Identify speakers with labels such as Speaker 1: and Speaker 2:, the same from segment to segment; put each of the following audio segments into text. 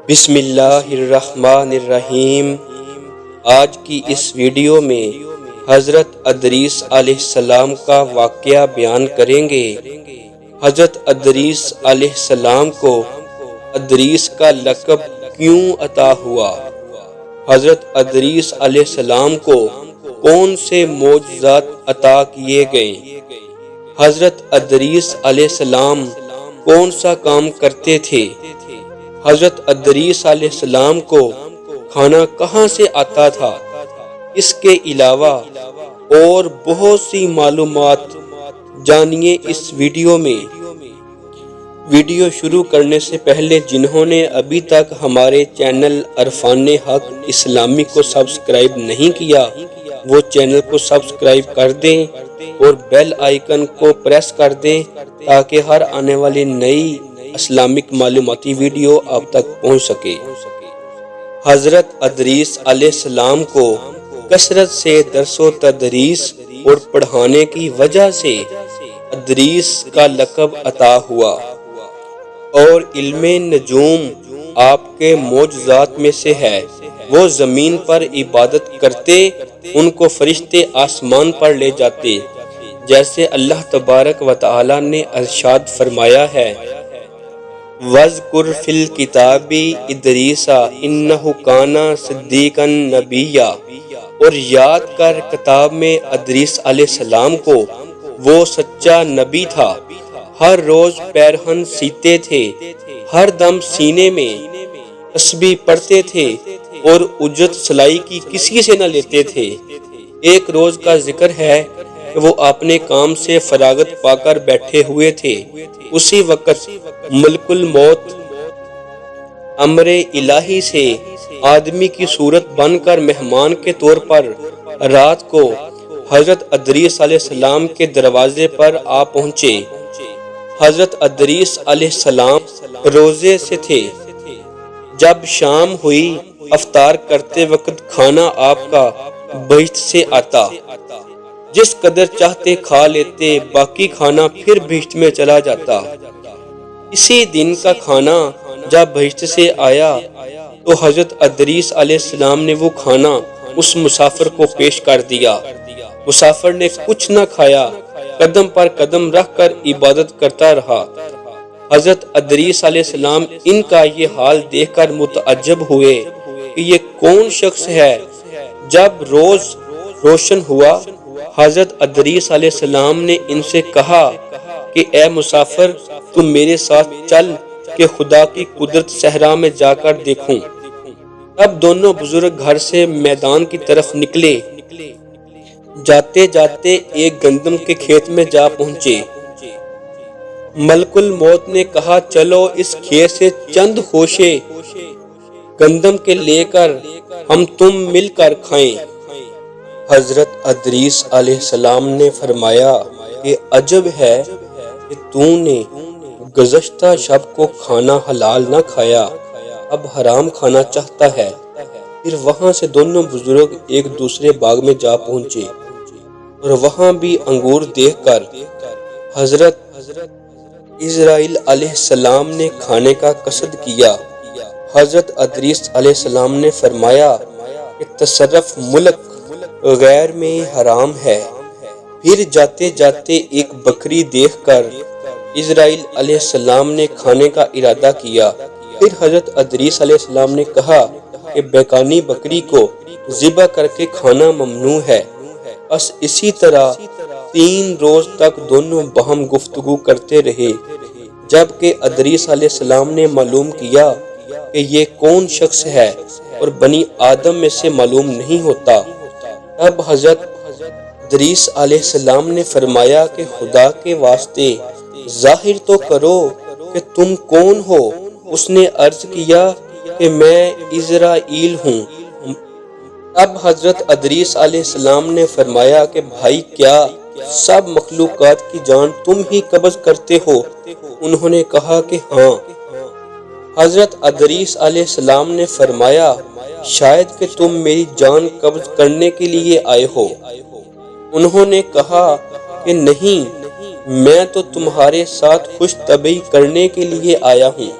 Speaker 1: بسم اللہ الرحمن الرحیم۔ آج کی اس ویڈیو میں حضرت ادریس علیہ السلام کا واقعہ بیان کریں گے۔ حضرت ادریس علیہ السلام کو ادریس کا لقب کیوں عطا ہوا؟ حضرت ادریس علیہ السلام کو کون سے معجزات عطا کیے گئے؟ حضرت ادریس علیہ السلام کون سا کام کرتے تھے؟ حضرت ادریس علیہ السلام کو کھانا کہاں سے آتا تھا؟ اس کے علاوہ اور بہت سی معلومات جانیے اس ویڈیو میں۔ ویڈیو شروع کرنے سے پہلے جنہوں نے ابھی تک ہمارے چینل عرفان حق اسلامی کو سبسکرائب نہیں کیا، وہ چینل کو سبسکرائب کر دیں اور بیل آئیکن کو پریس کر دیں تاکہ ہر آنے والی نئی اسلامک معلوماتی ویڈیو آپ تک پہنچ سکے۔ حضرت ادریس علیہ السلام کو کثرت سے درس و تدریس اور پڑھانے کی وجہ سے ادریس کا لقب عطا ہوا، اور علم نجوم آپ کے معجزات میں سے ہے۔ وہ زمین پر عبادت کرتے، ان کو فرشتے آسمان پر لے جاتے، جیسے اللہ تبارک و تعالی نے ارشاد فرمایا ہے، وَاذْكُرْ فِي الْكِتَابِ إِدْرِيسَ إِنَّهُ كَانَ صِدِّيقًا نَبِيًّا، اور یاد کر کتاب میں ادریس علیہ السلام کو، وہ سچا نبی تھا۔ ہر روز پیرہن سیتے تھے، ہر دم سینے میں تسبیح پڑھتے تھے اور اجرت سلائی کی کسی سے نہ لیتے تھے۔ ایک روز کا ذکر ہے کہ وہ اپنے کام سے فراغت پا کر بیٹھے ہوئے تھے۔ اسی وقت ملک الموت امر الہی سے آدمی کی صورت بن کر مہمان کے طور پر رات کو حضرت ادریس علیہ السلام کے دروازے پر آ پہنچے۔ حضرت ادریس علیہ السلام روزے سے تھے۔ جب شام ہوئی، افطار کرتے وقت کھانا آپ کا بہشت سے آتا، جس قدر چاہتے کھا لیتے، باقی کھانا پھر بہشت میں چلا جاتا۔ اسی دن کا کھانا جب بہشت سے آیا تو حضرت ادریس علیہ السلام نے وہ کھانا اس مسافر کو پیش کر دیا۔ مسافر نے کچھ نہ کھایا، قدم پر قدم رکھ کر عبادت کرتا رہا۔ حضرت ادریس علیہ السلام ان کا یہ حال دیکھ کر متعجب ہوئے کہ یہ کون شخص ہے۔ جب روز روشن ہوا، حضرت ادریس علیہ السلام نے ان سے کہا کہ اے مسافر، تم میرے ساتھ چل کہ خدا کی قدرت صحرا میں جا کر دیکھوں۔ اب دونوں بزرگ گھر سے میدان کی طرف نکلے۔ جاتے جاتے ایک گندم کے کھیت میں جا پہنچے۔ ملک الموت نے کہا، چلو اس کھیت سے چند خوشے گندم کے لے کر ہم تم مل کر کھائیں۔ حضرت ادریس علیہ السلام نے فرمایا کہ عجب ہے کہ تو نے گزشتہ شب کو کھانا حلال نہ کھایا، اب حرام کھانا چاہتا ہے۔ پھر وہاں سے دونوں بزرگ ایک دوسرے باغ میں جا پہنچے اور وہاں بھی انگور دیکھ کر حضرت اسرائیل علیہ السلام نے کھانے کا قصد کیا۔ حضرت ادریس علیہ السلام نے فرمایا کہ تصرف ملک غیر میں حرام ہے۔ پھر جاتے جاتے ایک بکری دیکھ کر اسرائیل علیہ السلام نے کھانے کا ارادہ کیا۔ پھر حضرت ادریس علیہ السلام نے کہا کہ بیکانی بکری کو ذبح کر کے کھانا ممنوع ہے۔ بس اسی طرح 3 روز تک دونوں باہم گفتگو کرتے رہے، جبکہ ادریس علیہ السلام نے معلوم کیا کہ یہ کون شخص ہے اور بنی آدم میں سے معلوم نہیں ہوتا۔ اب حضرت ادریس علیہ السلام نے فرمایا کہ خدا کے واسطے ظاہر تو کرو کہ تم کون ہو۔ اس نے عرض کیا کہ میں اسرائیل ہوں۔ اب حضرت ادریس علیہ السلام نے فرمایا کہ بھائی، کیا سب مخلوقات کی جان تم ہی قبض کرتے ہو؟ انہوں نے کہا کہ ہاں۔ حضرت ادریس علیہ السلام نے فرمایا، شاید کہ تم میری جان قبض کرنے کے لیے آئے ہو۔ انہوں نے کہا کہ نہیں، میں تو تمہارے ساتھ خوش طبعی کرنے کے لیے آیا ہوں۔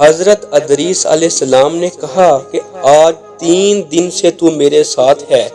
Speaker 1: حضرت ادریس علیہ السلام نے کہا کہ آج 3 دن سے تو میرے ساتھ ہے،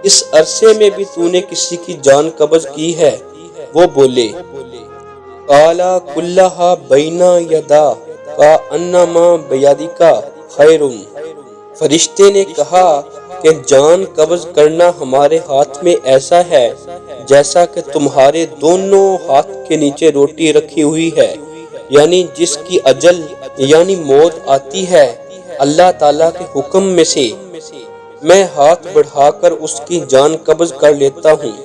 Speaker 1: اس عرصے میں بھی تو نے کسی کی جان قبض کی ہے؟ وہ بولے قالا کلھا بین یدا کا انما بیدکا خیر۔ فرشتے نے کہا کہ جان قبض کرنا ہمارے ہاتھ میں ایسا ہے جیسا کہ تمہارے دونوں ہاتھ کے نیچے روٹی رکھی ہوئی ہے، یعنی جس کی اجل یعنی موت آتی ہے اللہ تعالیٰ کے حکم میں سے، میں ہاتھ بڑھا کر اس کی جان قبض کر لیتا ہوں۔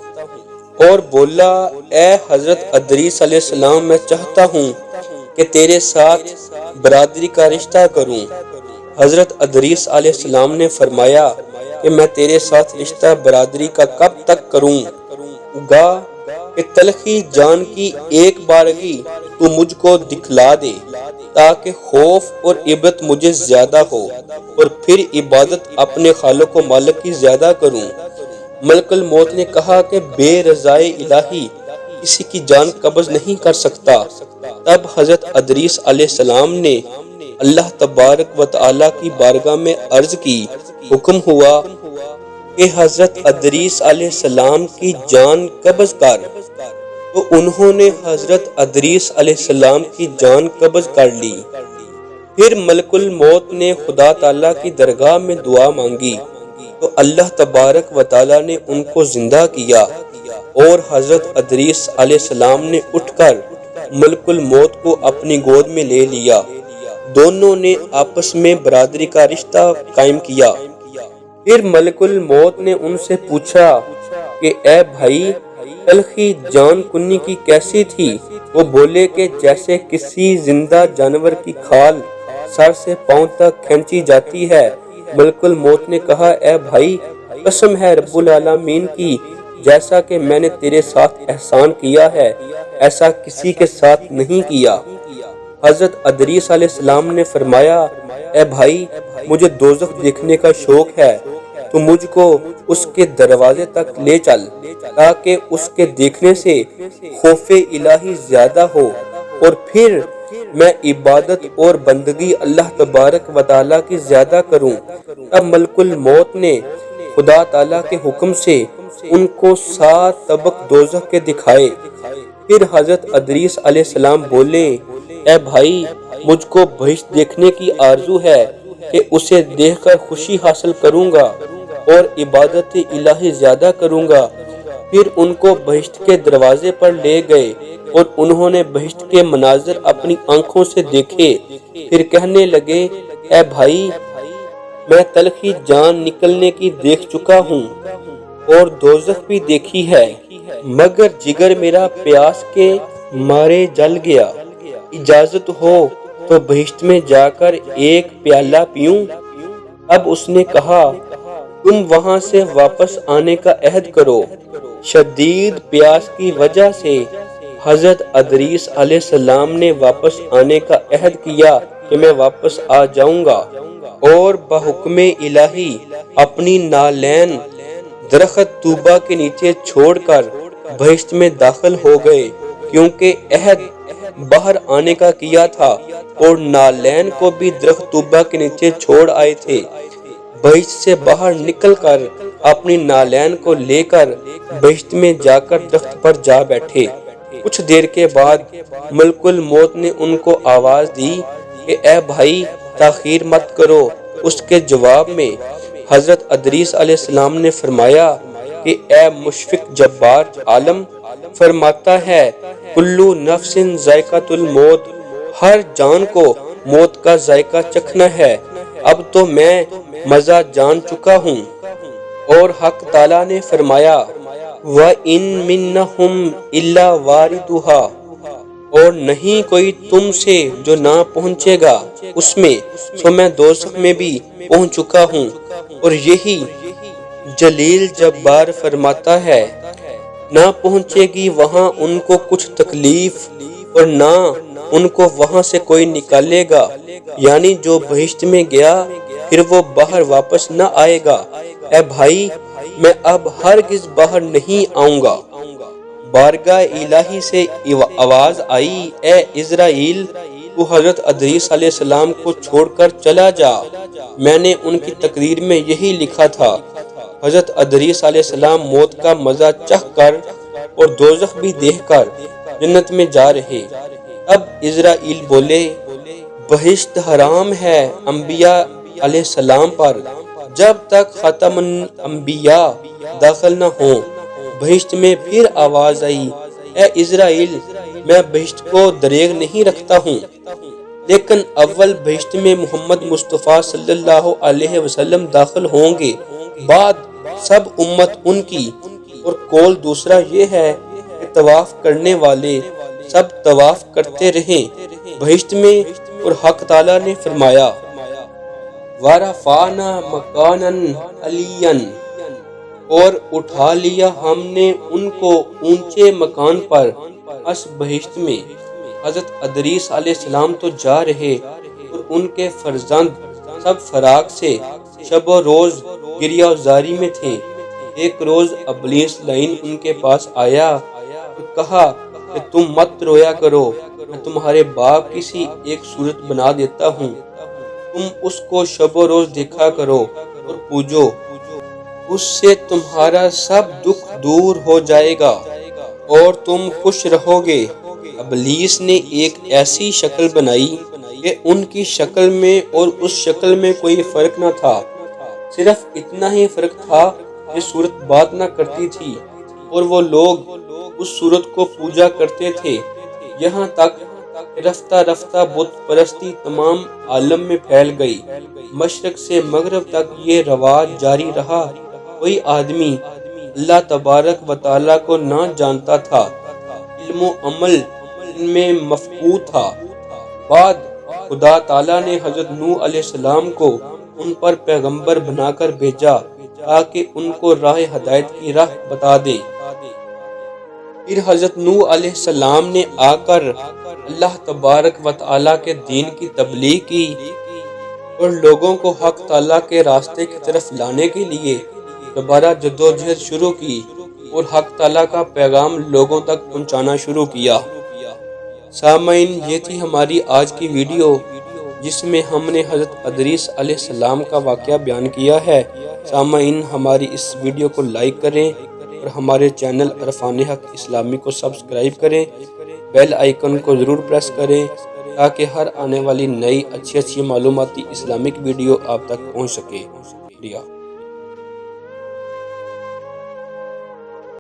Speaker 1: اور بولا اے حضرت ادریس علیہ السلام، میں چاہتا ہوں کہ تیرے ساتھ برادری کا رشتہ کروں۔ حضرت ادریس علیہ السلام نے فرمایا کہ میں تیرے ساتھ رشتہ برادری کا کب تک کروں گا کہ تلخی جان کی ایک بارگی تو مجھ کو دکھلا دے تاکہ خوف اور عبرت مجھے زیادہ ہو اور پھر عبادت اپنے خالق و مالک کی زیادہ کروں۔ ملک الموت نے کہا کہ بے رضائے الہی کسی کی جان قبض نہیں کر سکتا۔ تب حضرت ادریس علیہ السلام نے اللہ تبارک و تعالیٰ کی بارگاہ میں عرض کی، حکم ہوا کہ حضرت ادریس علیہ السلام کی جان قبض کر، تو انہوں نے حضرت ادریس علیہ السلام کی جان قبض کر لی۔ پھر ملک الموت نے خدا تعالیٰ کی درگاہ میں دعا مانگی تو اللہ تبارک و تعالیٰ نے ان کو زندہ کیا اور حضرت ادریس علیہ السلام نے اٹھ کر ملک الموت کو اپنی گود میں لے لیا۔ دونوں نے آپس میں برادری کا رشتہ قائم کیا۔ پھر ملک الموت نے ان سے پوچھا کہ اے بھائی، تلخی جان کنی کی کیسی تھی؟ وہ بولے کہ جیسے کسی زندہ جانور کی کھال سر سے پاؤں تک کھینچی جاتی ہے۔ ملک الموت نے کہا اے بھائی، قسم ہے رب العالمین کی، جیسا کہ میں نے تیرے ساتھ احسان کیا ہے ایسا کسی کے ساتھ نہیں کیا۔ حضرت ادریس علیہ السلام نے فرمایا اے بھائی، مجھے دوزخ دیکھنے کا شوق ہے، تو مجھ کو اس کے دروازے تک لے چل تاکہ اس کے دیکھنے سے خوف الہی زیادہ ہو اور پھر میں عبادت اور بندگی اللہ تبارک و تعالیٰ کی زیادہ کروں۔ اب ملک الموت نے خدا تعالیٰ کے حکم سے ان کو 7 طبق دوزخ کے دکھائے۔ پھر حضرت ادریس علیہ السلام بولے اے بھائی، مجھ کو بہشت دیکھنے کی آرزو ہے کہ اسے دیکھ کر خوشی حاصل کروں گا اور عبادت الہی زیادہ کروں گا۔ پھر ان کو بہشت کے دروازے پر لے گئے اور انہوں نے بہشت کے مناظر اپنی آنکھوں سے دیکھے۔ پھر کہنے لگے اے بھائی، میں تلخی جان نکلنے کی دیکھ چکا ہوں اور دوزخ بھی دیکھی ہے، مگر جگر میرا پیاس کے مارے جل گیا۔ اجازت ہو تو بہشت میں جا کر ایک پیالہ پیوں؟ اب اس نے کہا تم وہاں سے واپس آنے کا عہد کرو۔ شدید پیاس کی وجہ سے حضرت ادریس علیہ السلام نے واپس آنے کا عہد کیا کہ میں واپس آ جاؤں گا، اور بحکم الہی اپنی نالین درخت طوبہ کے نیچے چھوڑ کر بہشت میں داخل ہو گئے، کیونکہ عہد باہر آنے کا کیا تھا اور نالین کو بھی درخت طوبہ کے نیچے چھوڑ آئے تھے۔ بہشت سے باہر نکل کر اپنی نالین کو لے کر بہشت میں جا کر درخت پر جا بیٹھے۔ کچھ دیر کے بعد ملک الموت نے ان کو آواز دی کہ اے بھائی، تاخیر مت کرو۔ اس کے جواب میں حضرت ادریس علیہ السلام نے فرمایا کہ اے مشفق جبار عالم، فرماتا ہے کلو نفس ذائقۃ الموت، ہر جان کو موت کا ذائقہ چکھنا ہے۔ اب تو میں مزہ جان چکا ہوں۔ اور حق تعالیٰ نے فرمایا وَإِن مِّنَّهُمْ إِلَّا وَارِدُهَا، اور نہیں کوئی تم سے جو نہ پہنچے گا اس میں، سو میں دوزخ میں بھی پہنچ چکا ہوں۔ اور یہی جلیل جبار فرماتا ہے نہ پہنچے گی وہاں ان کو کچھ تکلیف اور نہ ان کو وہاں سے کوئی نکالے گا، یعنی جو بہشت میں گیا پھر وہ باہر واپس نہ آئے گا۔ اے بھائی، میں اب ہرگز باہر نہیں آؤں گا۔ بارگاہ الہی سے آواز آئی اے اسرائیل، تو حضرت ادریس علیہ السلام کو چھوڑ کر چلا جا، میں نے ان کی تقریر میں یہی لکھا تھا۔ حضرت ادریس علیہ السلام موت کا مزہ چکھ کر اور دوزخ بھی دیکھ کر جنت میں جا رہے۔ اب اسرائیل بولے، بہشت حرام ہے انبیاء علیہ السلام پر جب تک خاتم الانبیاء داخل نہ ہوں۔ بہشت میں پھر آواز آئی، اے اسرائیل، میں بہشت کو دریغ نہیں رکھتا ہوں، لیکن اول بہشت میں محمد مصطفیٰ صلی اللہ علیہ وسلم داخل ہوں گے، بعد سب امت ان کی۔ اور قول دوسرا یہ ہے کہ طواف کرنے والے سب طواف کرتے رہیں بہشت میں، اور حق تعالیٰ نے فرمایا وَرَفَعْنَا مَكَانًا عَلِيًّا، اور اٹھا لیا ہم نے ان کو اونچے مکان پر۔ اس بہشت میں حضرت ادریس علیہ السلام تو جا رہے اور ان کے فرزند سب فراق سے شب و روز گریہ زاری میں تھے۔ ایک روز ابلیس لعین ان کے پاس آیا اور کہا کہ تم مت رویا کرو، میں تمہارے باپ کی سی ایک صورت بنا دیتا ہوں، تم اس کو شب و روز دیکھا کرو اور پوجو، اس سے تمہارا سب دکھ دور ہو جائے گا اور تم خوش رہو گے۔ ابلیس نے ایک ایسی شکل بنائی کہ ان کی شکل میں اور اس شکل میں کوئی فرق نہ تھا، صرف اتنا ہی فرق تھا کہ صورت بات نہ کرتی تھی اور وہ لوگ اس صورت کو پوجا کرتے تھے، یہاں تک رفتہ رفتہ بت پرستی تمام عالم میں پھیل گئی۔ مشرق سے مغرب تک یہ رواج جاری رہا۔ کوئی آدمی اللہ تبارک و تعالیٰ کو نہ جانتا تھا، علم و عمل ان میں مفقود تھا۔ بعد خدا تعالیٰ نے حضرت نوح علیہ السلام کو ان پر پیغمبر بنا کر بھیجا تاکہ ان کو راہ ہدایت کی راہ بتا دے۔ پھر حضرت نوح علیہ السلام نے آ کر اللہ تبارک و تعالیٰ کے دین کی تبلیغ کی اور لوگوں کو حق تعالیٰ کے راستے کی طرف لانے کے لیے دوبارہ جدوجہد شروع کی اور حق تعالیٰ کا پیغام لوگوں تک پہنچانا شروع کیا۔ سامعین، یہ تھی ہماری آج کی ویڈیو جس میں ہم نے حضرت ادریس علیہ السلام کا واقعہ بیان کیا ہے۔ سامعین، ہماری اس ویڈیو کو لائک کریں اور ہمارے چینل عرفان حق اسلامی کو سبسکرائب کریں، بیل آئیکن کو ضرور پریس کریں تاکہ ہر آنے والی نئی اچھی معلوماتی اسلامک ویڈیو آپ تک پہنچ سکے۔ شکریہ۔